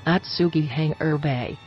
Atsugi Hangar Bay.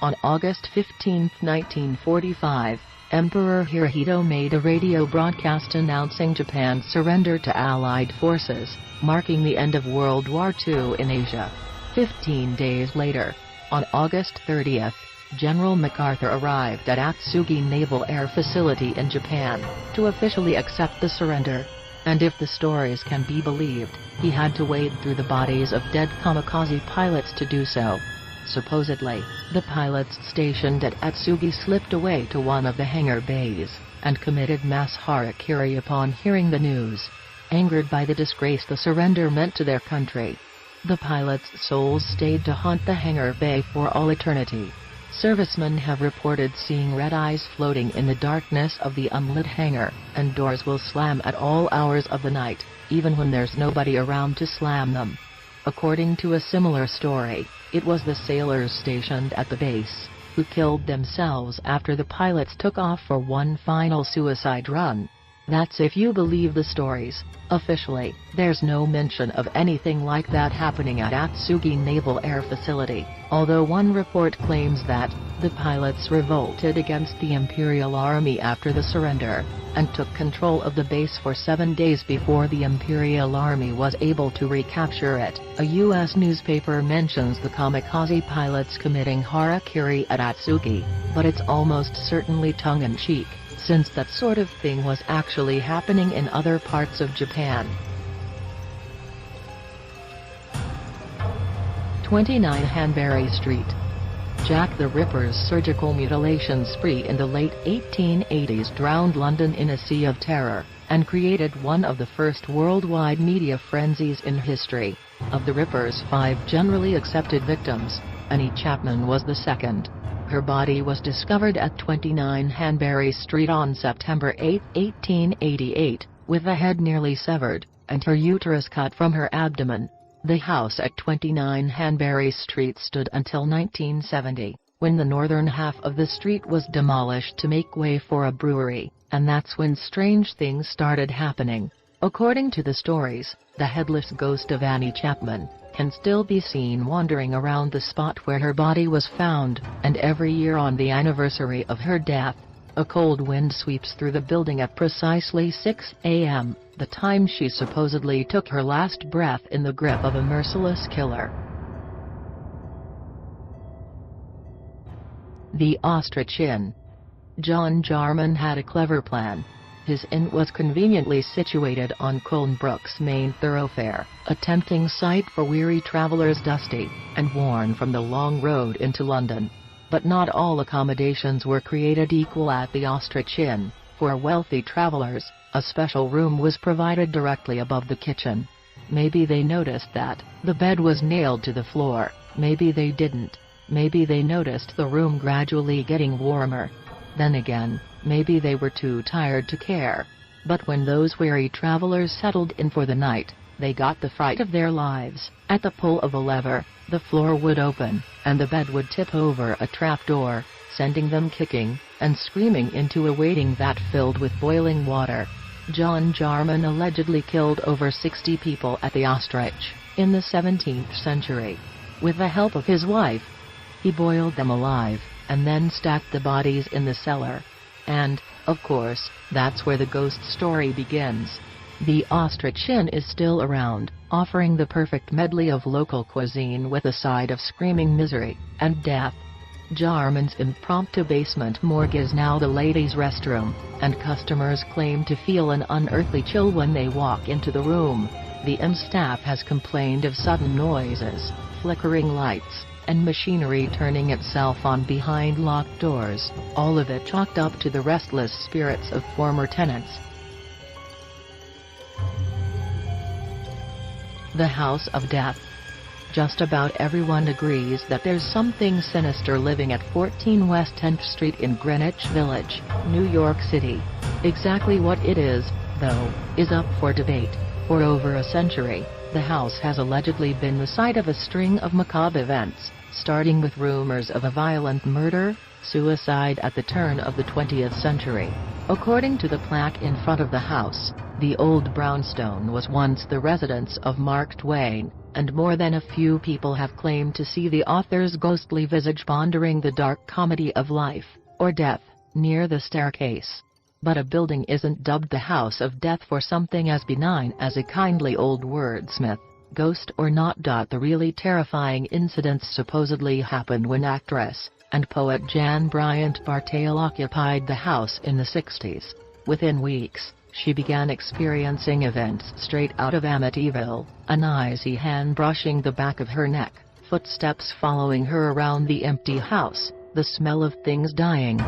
On August 15, 1945, Emperor Hirohito made a radio broadcast announcing Japan's surrender to Allied forces, marking the end of World War II in Asia. 15 days later, on August 30, General MacArthur arrived at Atsugi Naval Air Facility in Japan, to officially accept the surrender. And if the stories can be believed, he had to wade through the bodies of dead kamikaze pilots to do so. Supposedly, the pilots stationed at Atsugi slipped away to one of the hangar bays, and committed mass harakiri upon hearing the news. Angered by the disgrace the surrender meant to their country, the pilots' souls stayed to haunt the hangar bay for all eternity. Servicemen have reported seeing red eyes floating in the darkness of the unlit hangar, and doors will slam at all hours of the night, even when there's nobody around to slam them. According to a similar story, it was the sailors stationed at the base who killed themselves after the pilots took off for one final suicide run. That's if you believe the stories. Officially, there's no mention of anything like that happening at Atsugi Naval Air Facility, although one report claims that the pilots revolted against the Imperial Army after the surrender, and took control of the base for 7 days before the Imperial Army was able to recapture it. A U.S. newspaper mentions the kamikaze pilots committing harakiri at Atsugi, but it's almost certainly tongue-in-cheek, since that sort of thing was actually happening in other parts of Japan. 29 Hanbury Street. Jack the Ripper's surgical mutilation spree in the late 1880s drowned London in a sea of terror, and created one of the first worldwide media frenzies in history. Of the Ripper's 5 generally accepted victims, Annie Chapman was the second. Her body was discovered at 29 Hanbury Street on September 8, 1888, with the head nearly severed, and her uterus cut from her abdomen. The house at 29 Hanbury Street stood until 1970, when the northern half of the street was demolished to make way for a brewery, and that's when strange things started happening. According to the stories, the headless ghost of Annie Chapman can still be seen wandering around the spot where her body was found, and every year on the anniversary of her death, a cold wind sweeps through the building at precisely 6 a.m., the time she supposedly took her last breath in the grip of a merciless killer. The Ostrich Inn. John Jarman had a clever plan. His inn was conveniently situated on Colnbrook's main thoroughfare, a tempting sight for weary travelers dusty and worn from the long road into London. But not all accommodations were created equal at the Ostrich Inn. For wealthy travelers, a special room was provided directly above the kitchen. Maybe they noticed that the bed was nailed to the floor, maybe they didn't. Maybe they noticed the room gradually getting warmer. Then again, maybe they were too tired to care. But when those weary travelers settled in for the night, they got the fright of their lives. At the pull of a lever, the floor would open, and the bed would tip over a trapdoor, sending them kicking and screaming into a waiting vat filled with boiling water. John Jarman allegedly killed over 60 people at the Ostrich in the 17th century. With the help of his wife, he boiled them alive, and then stacked the bodies in the cellar. And, of course, that's where the ghost story begins. The Ostrich Inn is still around, offering the perfect medley of local cuisine with a side of screaming misery and death. Jarman's impromptu basement morgue is now the ladies' restroom, and customers claim to feel an unearthly chill when they walk into the room. The inn staff has complained of sudden noises, flickering lights, and machinery turning itself on behind locked doors, all of it chalked up to the restless spirits of former tenants. The House of Death. Just about everyone agrees that there's something sinister living at 14 West 10th Street in Greenwich Village, New York City. Exactly what it is, though, is up for debate. For over a century, the house has allegedly been the site of a string of macabre events, starting with rumors of a violent murder, suicide at the turn of the 20th century. According to the plaque in front of the house, the old brownstone was once the residence of Mark Twain, and more than a few people have claimed to see the author's ghostly visage pondering the dark comedy of life, or death, near the staircase. But a building isn't dubbed the House of Death for something as benign as a kindly old wordsmith, ghost or not. The really terrifying incidents supposedly happened when actress and poet Jan Bryant Bartale occupied the house in the 60s. Within weeks, she began experiencing events straight out of Amityville, an icy hand brushing the back of her neck, footsteps following her around the empty house, the smell of things dying.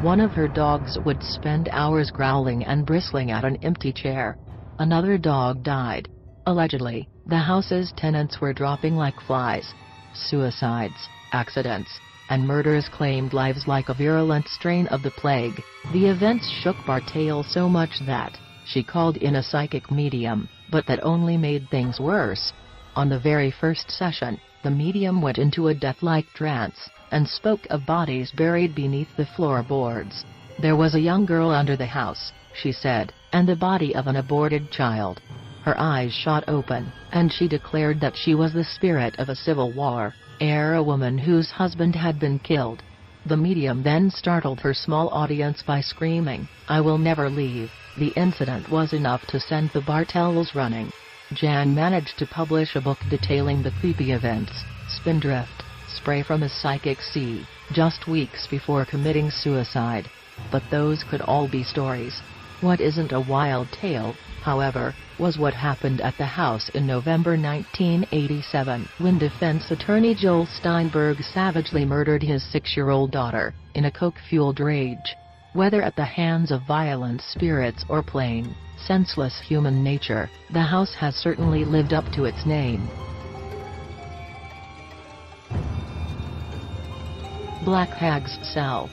One of her dogs would spend hours growling and bristling at an empty chair. Another dog died. Allegedly, the house's tenants were dropping like flies. Suicides, accidents, and murders claimed lives like a virulent strain of the plague. The events shook Bartale so much that she called in a psychic medium, but that only made things worse. On the very first session, the medium went into a death-like trance, and spoke of bodies buried beneath the floorboards. There was a young girl under the house, she said, and the body of an aborted child. Her eyes shot open, and she declared that she was the spirit of a Civil War era woman whose husband had been killed. The medium then startled her small audience by screaming, "I will never leave." The incident was enough to send the Bartales running. Jan managed to publish a book detailing the creepy events, Spindrift, Spray from a Psychic Sea, just weeks before committing suicide. But those could all be stories. What isn't a wild tale, however, was what happened at the house in November 1987, when defense attorney Joel Steinberg savagely murdered his 6-year-old daughter, in a coke-fueled rage. Whether at the hands of violent spirits or plain, senseless human nature, the house has certainly lived up to its name. Black Hag's Cell.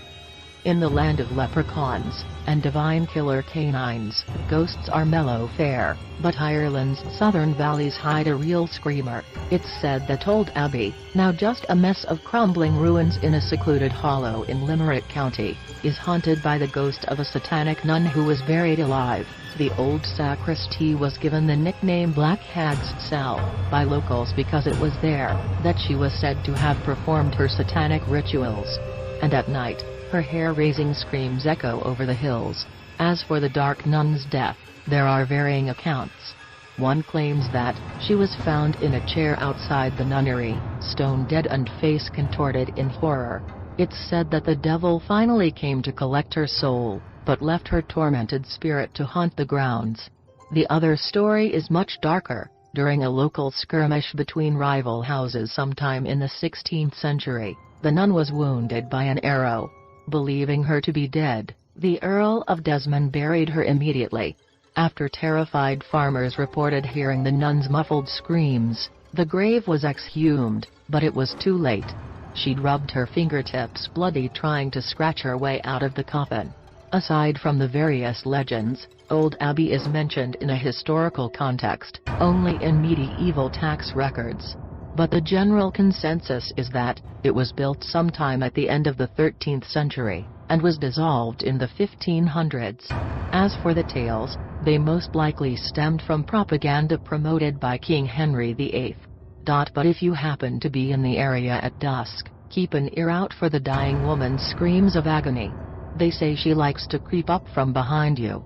In the land of leprechauns and divine killer canines, ghosts are mellow fare, but Ireland's southern valleys hide a real screamer. It's said that Old Abbey, now just a mess of crumbling ruins in a secluded hollow in Limerick County, is haunted by the ghost of a satanic nun who was buried alive. The old sacristy was given the nickname Black Hag's Cell by locals because it was there that she was said to have performed her satanic rituals. And at night, her hair-raising screams echo over the hills. As for the dark nun's death, there are varying accounts. One claims that she was found in a chair outside the nunnery, stone dead and face contorted in horror. It's said that the devil finally came to collect her soul, but left her tormented spirit to haunt the grounds. The other story is much darker. During a local skirmish between rival houses sometime in the 16th century, the nun was wounded by an arrow. Believing her to be dead, the Earl of Desmond buried her immediately. After terrified farmers reported hearing the nun's muffled screams, the grave was exhumed, but it was too late. She'd rubbed her fingertips bloody trying to scratch her way out of the coffin. Aside from the various legends, Old Abbey is mentioned in a historical context only in medieval tax records. But the general consensus is that it was built sometime at the end of the 13th century, and was dissolved in the 1500s. As for the tales, they most likely stemmed from propaganda promoted by King Henry VIII. But if you happen to be in the area at dusk, keep an ear out for the dying woman's screams of agony. They say she likes to creep up from behind you,